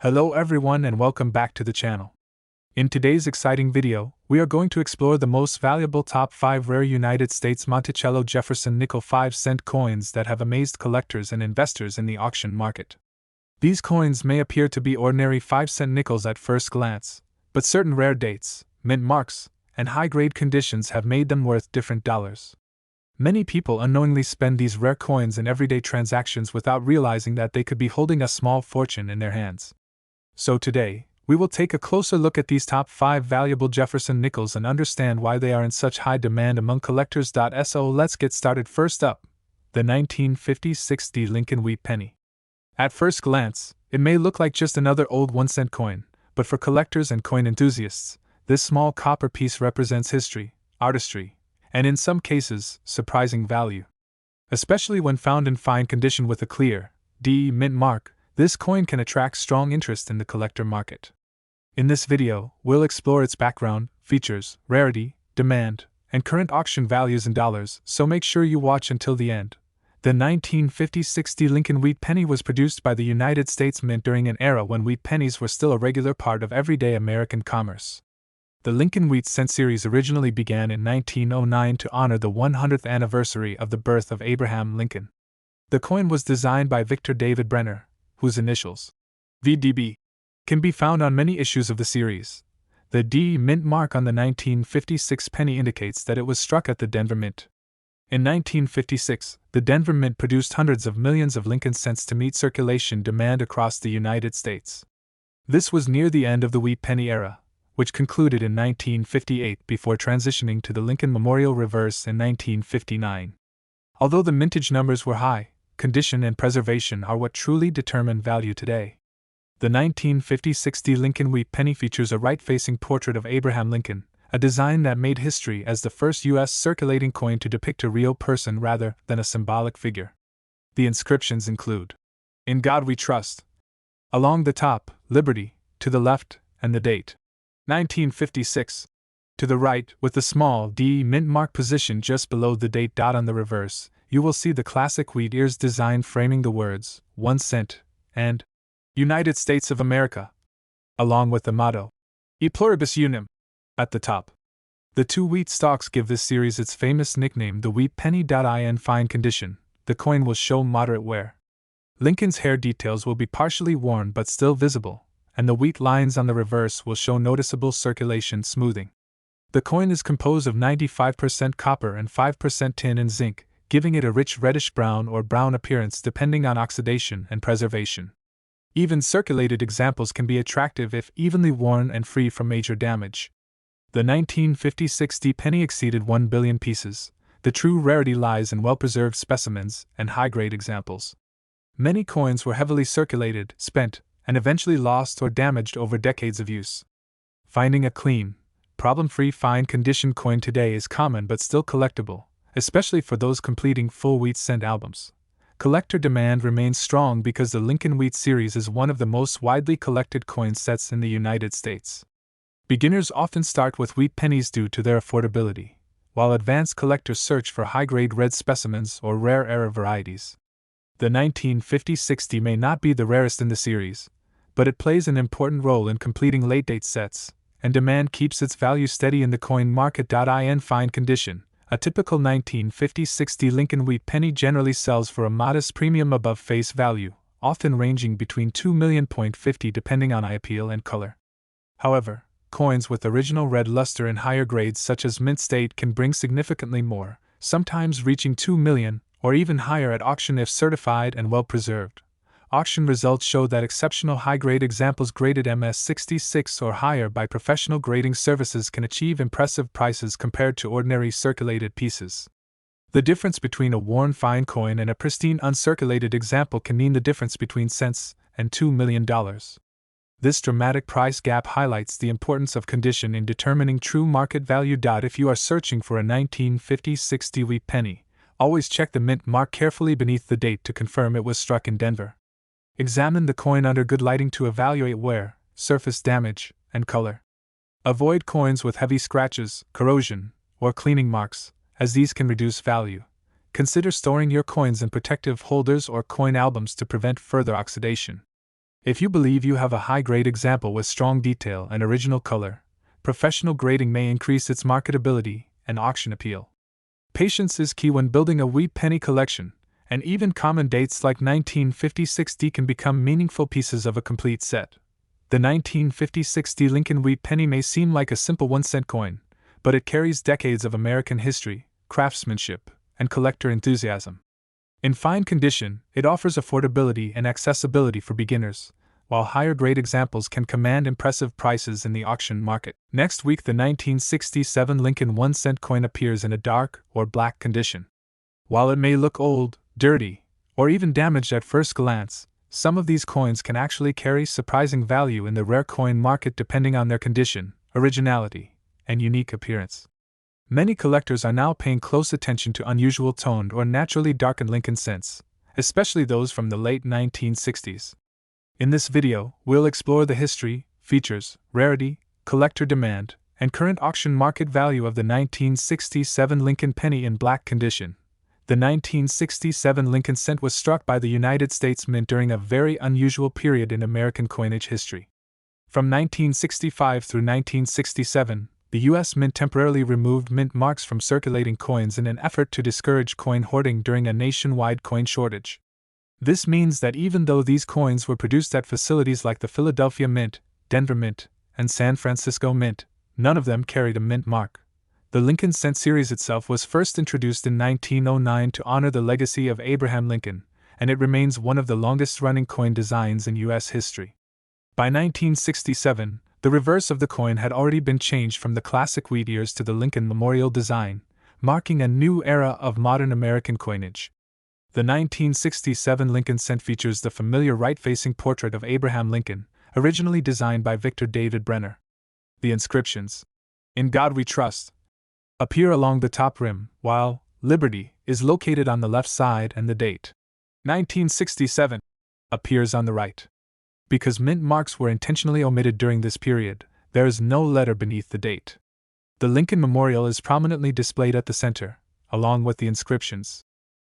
Hello everyone and welcome back to the channel. In today's exciting video, we are going to explore the most valuable top 5 rare United States Monticello Jefferson nickel 5-cent coins that have amazed collectors and investors in the auction market. These coins may appear to be ordinary 5-cent nickels at first glance, but certain rare dates, mint marks, and high-grade conditions have made them worth different dollars. Many people unknowingly spend these rare coins in everyday transactions without realizing that they could be holding a small fortune in their hands. So today, we will take a closer look at these top 5 valuable Jefferson nickels and understand why they are in such high demand among collectors. So let's get started. First up, the 1956 Lincoln Wheat Penny. At first glance, it may look like just another old 1-cent coin, but for collectors and coin enthusiasts, this small copper piece represents history, artistry, and in some cases, surprising value. Especially when found in fine condition with a clear, DE mint mark, this coin can attract strong interest in the collector market. In this video, we'll explore its background, features, rarity, demand, and current auction values in dollars, so make sure you watch until the end. The 1956 Lincoln Wheat Penny was produced by the United States Mint during an era when wheat pennies were still a regular part of everyday American commerce. The Lincoln Wheat Cent series originally began in 1909 to honor the 100th anniversary of the birth of Abraham Lincoln. The coin was designed by Victor David Brenner, whose initials, VDB, can be found on many issues of the series. The D mint mark on the 1956 penny indicates that it was struck at the Denver Mint. In 1956, the Denver Mint produced hundreds of millions of Lincoln cents to meet circulation demand across the United States. This was near the end of the wheat penny era, which concluded in 1958 before transitioning to the Lincoln Memorial Reverse in 1959. Although the mintage numbers were high, condition and preservation are what truly determine value today. The 1956 Lincoln Wheat Penny features a right-facing portrait of Abraham Lincoln, a design that made history as the first U.S. circulating coin to depict a real person rather than a symbolic figure. The inscriptions include, "In God We Trust," along the top, "Liberty," to the left, and the date, 1956, to the right, with the small D mint mark position just below the date. On the reverse, you will see the classic wheat ears design framing the words 1 cent and United States of America, along with the motto E pluribus unum at the top. The 2 wheat stalks give this series its famous nickname, the Wheat Penny. In fine condition, the coin will show moderate wear. Lincoln's hair details will be partially worn but still visible, and the wheat lines on the reverse will show noticeable circulation smoothing. The coin is composed of 95% copper and 5% tin and zinc, giving it a rich reddish-brown or brown appearance depending on oxidation and preservation. Even circulated examples can be attractive if evenly worn and free from major damage. The 1956 penny exceeded 1 billion pieces. The true rarity lies in well-preserved specimens and high-grade examples. Many coins were heavily circulated, spent, and eventually lost or damaged over decades of use. Finding a clean, problem-free fine condition coin today is common but still collectible, especially for those completing full wheat cent albums. Collector demand remains strong because the Lincoln Wheat series is one of the most widely collected coin sets in the United States. Beginners often start with wheat pennies due to their affordability, while advanced collectors search for high-grade red specimens or rare era varieties. The 1956 may not be the rarest in the series, but it plays an important role in completing late-date sets, and demand keeps its value steady in the coin market. In fine condition, a typical 1956 Lincoln Wheat Penny generally sells for a modest premium above face value, often ranging between $2.50 depending on eye appeal and color. However, coins with original red luster in higher grades such as mint state can bring significantly more, sometimes reaching $2 million, or even higher at auction if certified and well preserved. Auction results show that exceptional high-grade examples graded MS66 or higher by professional grading services can achieve impressive prices compared to ordinary circulated pieces. The difference between a worn fine coin and a pristine uncirculated example can mean the difference between cents and $2 million. This dramatic price gap highlights the importance of condition in determining true market value. If you are searching for a 1956 wheat penny, always check the mint mark carefully beneath the date to confirm it was struck in Denver. Examine the coin under good lighting to evaluate wear, surface damage, and color. Avoid coins with heavy scratches, corrosion, or cleaning marks, as these can reduce value. Consider storing your coins in protective holders or coin albums to prevent further oxidation. If you believe you have a high-grade example with strong detail and original color, professional grading may increase its marketability and auction appeal. Patience is key when building a wheat penny collection, and even common dates like 1956D can become meaningful pieces of a complete set. The 1956D Lincoln Wheat Penny may seem like a simple 1-cent coin, but it carries decades of American history, craftsmanship, and collector enthusiasm. In fine condition, it offers affordability and accessibility for beginners, while higher-grade examples can command impressive prices in the auction market. Next week, the 1967 Lincoln 1-cent coin appears in a dark or black condition. While it may look old, dirty, or even damaged at first glance, some of these coins can actually carry surprising value in the rare coin market depending on their condition, originality, and unique appearance. Many collectors are now paying close attention to unusual toned or naturally darkened Lincoln cents, especially those from the late 1960s. In this video, we'll explore the history, features, rarity, collector demand, and current auction market value of the 1967 Lincoln penny in black condition. The 1967 Lincoln cent was struck by the United States Mint during a very unusual period in American coinage history. From 1965 through 1967, the U.S. Mint temporarily removed mint marks from circulating coins in an effort to discourage coin hoarding during a nationwide coin shortage. This means that even though these coins were produced at facilities like the Philadelphia Mint, Denver Mint, and San Francisco Mint, none of them carried a mint mark. The Lincoln cent series itself was first introduced in 1909 to honor the legacy of Abraham Lincoln, and it remains one of the longest-running coin designs in U.S. history. By 1967, the reverse of the coin had already been changed from the classic wheat ears to the Lincoln Memorial design, marking a new era of modern American coinage. The 1967 Lincoln cent features the familiar right-facing portrait of Abraham Lincoln, originally designed by Victor David Brenner. The inscriptions, "In God We Trust," appear along the top rim, while "Liberty" is located on the left side and the date, 1967, appears on the right. Because mint marks were intentionally omitted during this period, there is no letter beneath the date. The Lincoln Memorial is prominently displayed at the center, along with the inscriptions,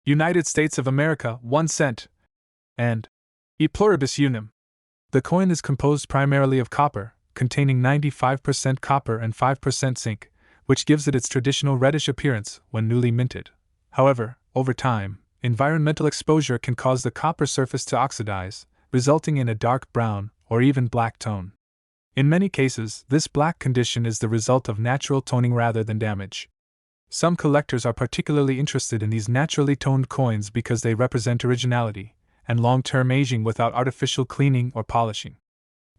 "United States of America, 1 cent," and "E pluribus unum." The coin is composed primarily of copper, containing 95% copper and 5% zinc, which gives it its traditional reddish appearance when newly minted. However, over time, environmental exposure can cause the copper surface to oxidize, resulting in a dark brown or even black tone. In many cases, this black condition is the result of natural toning rather than damage. Some collectors are particularly interested in these naturally toned coins because they represent originality and long-term aging without artificial cleaning or polishing.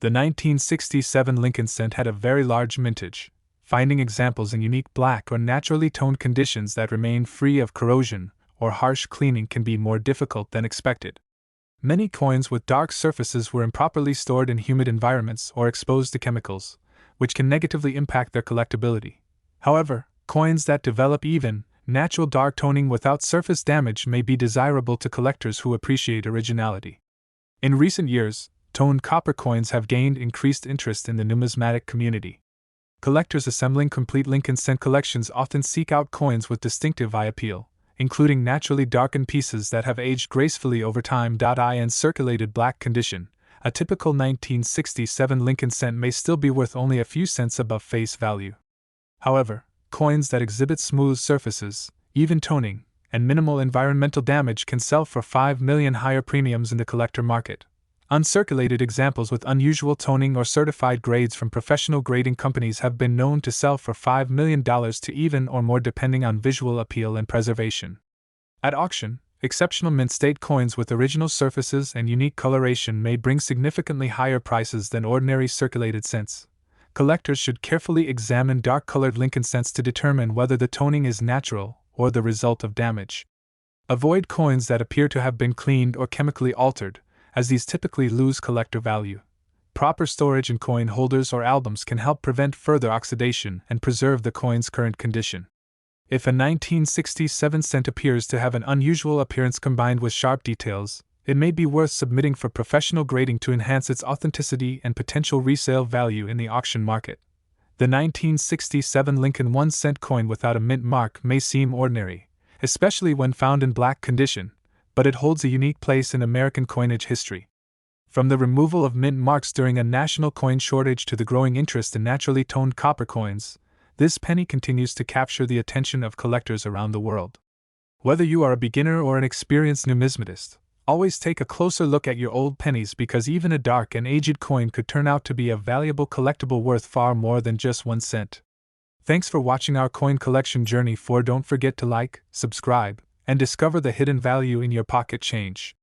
The 1967 Lincoln cent had a very large mintage, finding examples in unique black or naturally toned conditions that remain free of corrosion or harsh cleaning can be more difficult than expected. Many coins with dark surfaces were improperly stored in humid environments or exposed to chemicals, which can negatively impact their collectability. However, coins that develop even, natural dark toning without surface damage may be desirable to collectors who appreciate originality. In recent years, toned copper coins have gained increased interest in the numismatic community. Collectors assembling complete Lincoln cent collections often seek out coins with distinctive eye appeal, including naturally darkened pieces that have aged gracefully over time. In circulated black condition, a typical 1967 Lincoln cent may still be worth only a few cents above face value. However, coins that exhibit smooth surfaces, even toning, and minimal environmental damage can sell for $5 million higher premiums in the collector market. Uncirculated examples with unusual toning or certified grades from professional grading companies have been known to sell for $5 million to even or more depending on visual appeal and preservation. At auction, exceptional mint state coins with original surfaces and unique coloration may bring significantly higher prices than ordinary circulated cents. Collectors should carefully examine dark-colored Lincoln cents to determine whether the toning is natural or the result of damage. Avoid coins that appear to have been cleaned or chemically altered, as these typically lose collector value. Proper storage in coin holders or albums can help prevent further oxidation and preserve the coin's current condition. If a 1967 cent appears to have an unusual appearance combined with sharp details, it may be worth submitting for professional grading to enhance its authenticity and potential resale value in the auction market. The 1967 Lincoln 1 cent coin without a mint mark may seem ordinary, especially when found in black condition, but it holds a unique place in American coinage history. From the removal of mint marks during a national coin shortage to the growing interest in naturally toned copper coins, this penny continues to capture the attention of collectors around the world. Whether you are a beginner or an experienced numismatist, always take a closer look at your old pennies, because even a dark and aged coin could turn out to be a valuable collectible worth far more than just 1 cent. Thanks for watching our coin collection journey. Don't forget to like, subscribe, and discover the hidden value in your pocket change.